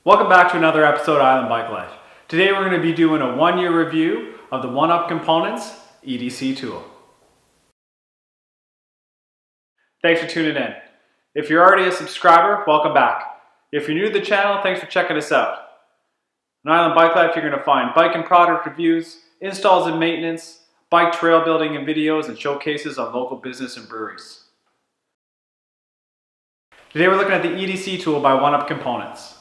Welcome back to another episode of Island Bike Life. Today we're going to be doing a 1-year review of the OneUp Components EDC Tool. Thanks for tuning in. If you're already a subscriber, welcome back. If you're new to the channel, thanks for checking us out. On Island Bike Life, you're going to find bike and product reviews, installs and maintenance, bike trail building and videos, and showcases on local business and breweries. Today we're looking at the EDC Tool by OneUp Components.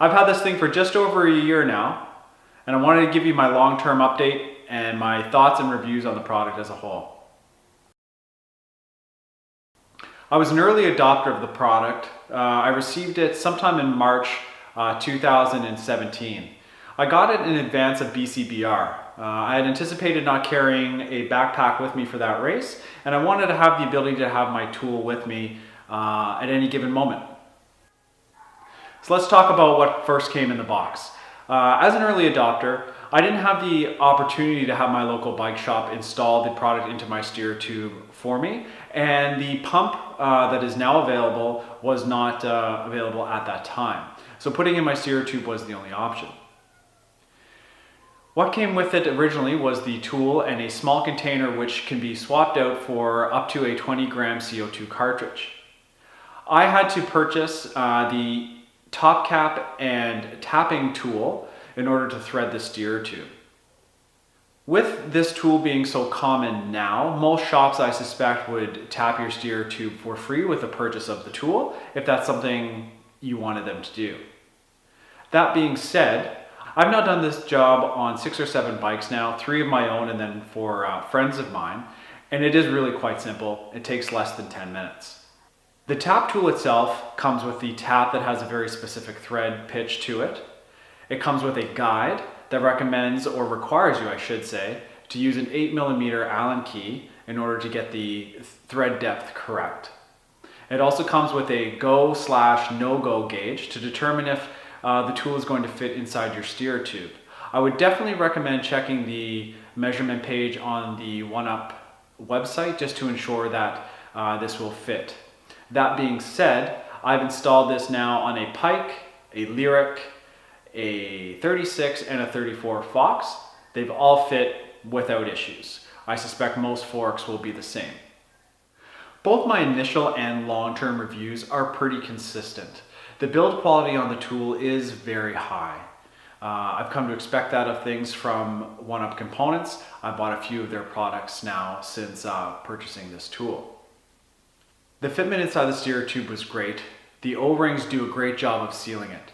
I've had this thing for just over a year now, and I wanted to give you my long-term update and my thoughts and reviews on the product as a whole. I was an early adopter of the product. I received it sometime in March 2017. I got it in advance of BCBR. I had anticipated not carrying a backpack with me for that race, and I wanted to have the ability to have my tool with me at any given moment. So let's talk about what first came in the box. As an early adopter, I didn't have the opportunity to have my local bike shop install the product into my steer tube for me, and the pump that is now available was not available at that time. So putting in my steer tube was the only option. What came with it originally was the tool and a small container which can be swapped out for up to a 20-gram CO2 cartridge. I had to purchase the top cap and tapping tool in order to thread the steer tube. With this tool being so common now, most shops I suspect would tap your steer tube for free with the purchase of the tool if that's something you wanted them to do. That being said, I've now done this job on 6 or 7 bikes now, 3 of my own and then for friends of mine, and it is really quite simple. It takes less than 10 minutes. The tap tool itself comes with the tap that has a very specific thread pitch to it. It comes with a guide that recommends, or requires you I should say, to use an 8mm Allen key in order to get the thread depth correct. It also comes with a go/no-go gauge to determine if the tool is going to fit inside your steer tube. I would definitely recommend checking the measurement page on the OneUp website just to ensure that this will fit. That being said, I've installed this now on a Pike, a Lyric, a 36 and a 34 Fox. They've all fit without issues. I suspect most forks will be the same. Both my initial and long-term reviews are pretty consistent. The build quality on the tool is very high. I've come to expect that of things from OneUp Components. I bought a few of their products now since purchasing this tool. The fitment inside the steer tube was great. The O-rings do a great job of sealing it.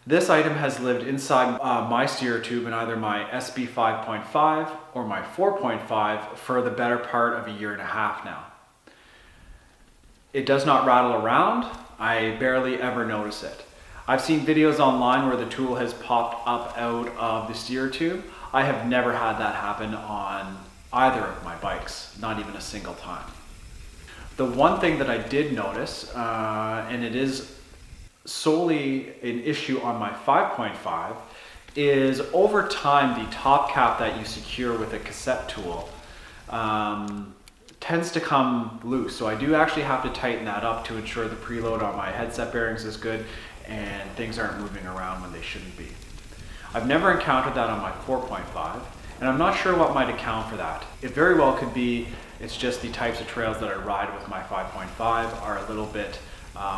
This item has lived inside my steer tube in either my SB 5.5 or my 4.5 for the better part of a year and a half now. It does not rattle around. I barely ever notice it. I've seen videos online where the tool has popped up out of the steer tube. I have never had that happen on either of my bikes, not even a single time. The one thing that I did notice, and it is solely an issue on my 5.5, is over time the top cap that you secure with a cassette tool tends to come loose. So I do actually have to tighten that up to ensure the preload on my headset bearings is good and things aren't moving around when they shouldn't be. I've never encountered that on my 4.5, and I'm not sure what might account for that. It very well could be it's just the types of trails that I ride with my 5.5 are a little bit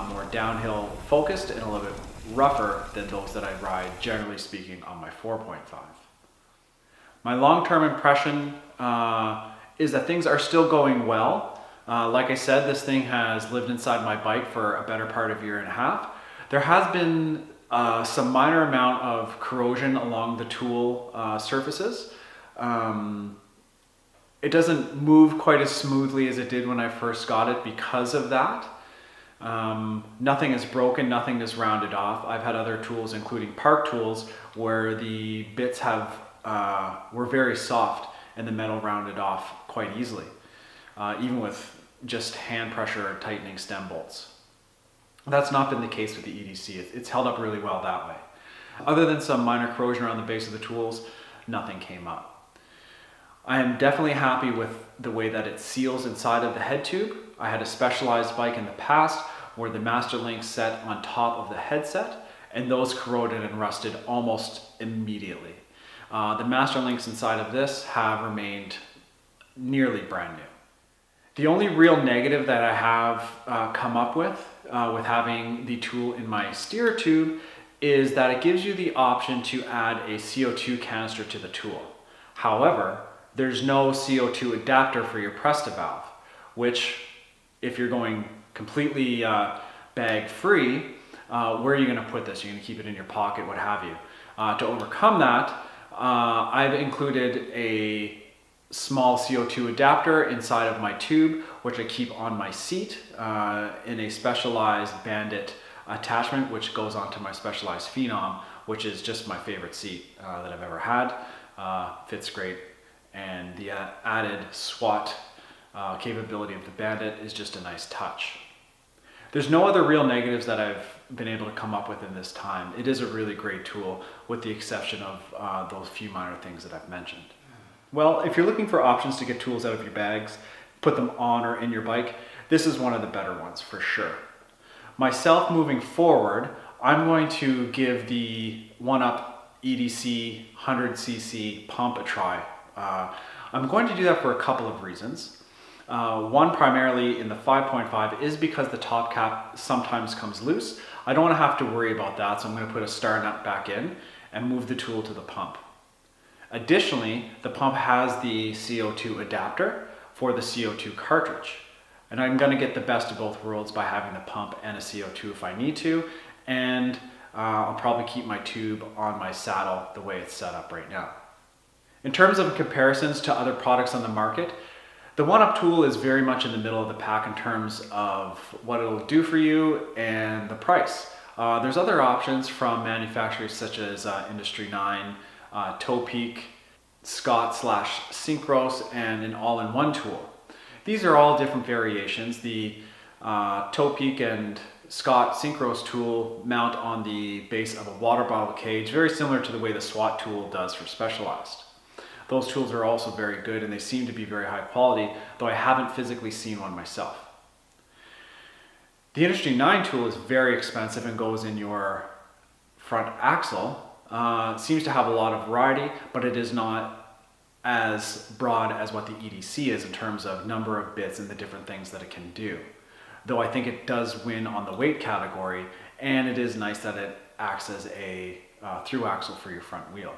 more downhill focused and a little bit rougher than those that I ride, generally speaking, on my 4.5. My long-term impression is that things are still going well. Like I said, this thing has lived inside my bike for a better part of a year and a half. There has been some minor amount of corrosion along the tool surfaces. It doesn't move quite as smoothly as it did when I first got it because of that. Nothing is broken, nothing is rounded off. I've had other tools, including park tools, where the bits were very soft and the metal rounded off quite easily, even with just hand pressure tightening stem bolts. That's not been the case with the EDC. It's held up really well that way. Other than some minor corrosion around the base of the tools, nothing came up. I am definitely happy with the way that it seals inside of the head tube. I had a Socialize bike in the past where the master link set on top of the headset and those corroded and rusted almost immediately. The master links inside of this have remained nearly brand new. The only real negative that I have come up with having the tool in my steer tube is that it gives you the option to add a CO2 canister to the tool. However, there's no CO2 adapter for your Presta valve, which if you're going completely bag free, where are you going to put this? You're going to keep it in your pocket, what have you. To overcome that, I've included a small CO2 adapter inside of my tube, which I keep on my seat in a Socialize Bandit attachment, which goes onto my Socialize Phenom, which is just my favorite seat that I've ever had. Fits great, and the added SWAT capability of the Bandit is just a nice touch. There's no other real negatives that I've been able to come up with in this time. It is a really great tool, with the exception of those few minor things that I've mentioned. Well, if you're looking for options to get tools out of your bags, put them on or in your bike, this is one of the better ones for sure. Myself, moving forward, I'm going to give the OneUp EDC 100cc pump a try. I'm going to do that for a couple of reasons. One, primarily in the 5.5, is because the top cap sometimes comes loose. I don't want to have to worry about that, so I'm going to put a star nut back in and move the tool to the pump. Additionally, the pump has the CO2 adapter for the CO2 cartridge. And I'm going to get the best of both worlds by having the pump and a CO2 if I need to. And I'll probably keep my tube on my saddle the way it's set up right now. In terms of comparisons to other products on the market, the OneUp tool is very much in the middle of the pack in terms of what it'll do for you and the price. There's other options from manufacturers such as Industry 9, Topeak, Scott/Synchros, and an all-in-one tool. These are all different variations. The Topeak and Scott Synchros tool mount on the base of a water bottle cage, very similar to the way the SWAT tool does for Socialized. Those tools are also very good, and they seem to be very high quality, though I haven't physically seen one myself. The Industry 9 tool is very expensive and goes in your front axle. It seems to have a lot of variety, but it is not as broad as what the EDC is in terms of number of bits and the different things that it can do. Though I think it does win on the weight category, and it is nice that it acts as a through axle for your front wheel.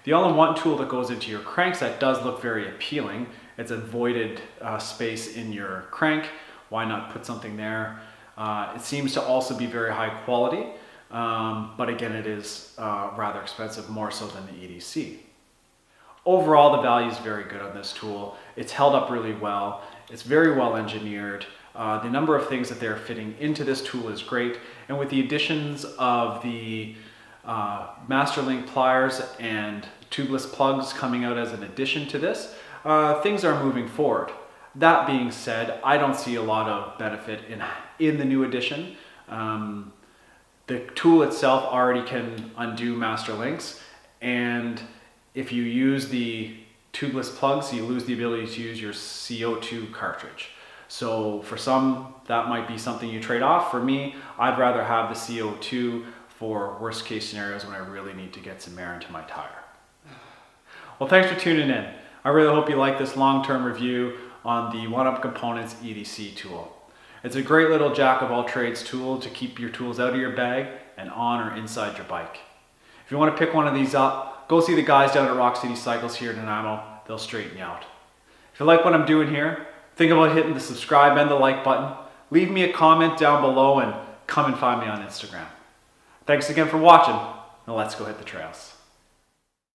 The all-in-one tool that goes into your crankset does look very appealing. It's a voided space in your crank. Why not put something there? It seems to also be very high quality, but again, it is rather expensive, more so than the EDC. Overall, the value is very good on this tool. It's held up really well. It's very well engineered. The number of things that they're fitting into this tool is great. And with the additions of the Master Link pliers and tubeless plugs coming out as an addition to this, things are moving forward. That being said, I don't see a lot of benefit in the new edition. The tool itself already can undo master links, and if you use the tubeless plugs, you lose the ability to use your CO2 cartridge. So for some, that might be something you trade off. For me, I'd rather have the CO2 for worst case scenarios when I really need to get some air into my tire. Well, thanks for tuning in. I really hope you like this long-term review on the OneUp Components EDC tool. It's a great little jack-of-all-trades tool to keep your tools out of your bag and on or inside your bike. If you want to pick one of these up, go see the guys down at Rock City Cycles here in Nanaimo. They'll straighten you out. If you like what I'm doing here, think about hitting the subscribe and the like button. Leave me a comment down below and come and find me on Instagram. Thanks again for watching. Now let's go hit the trails.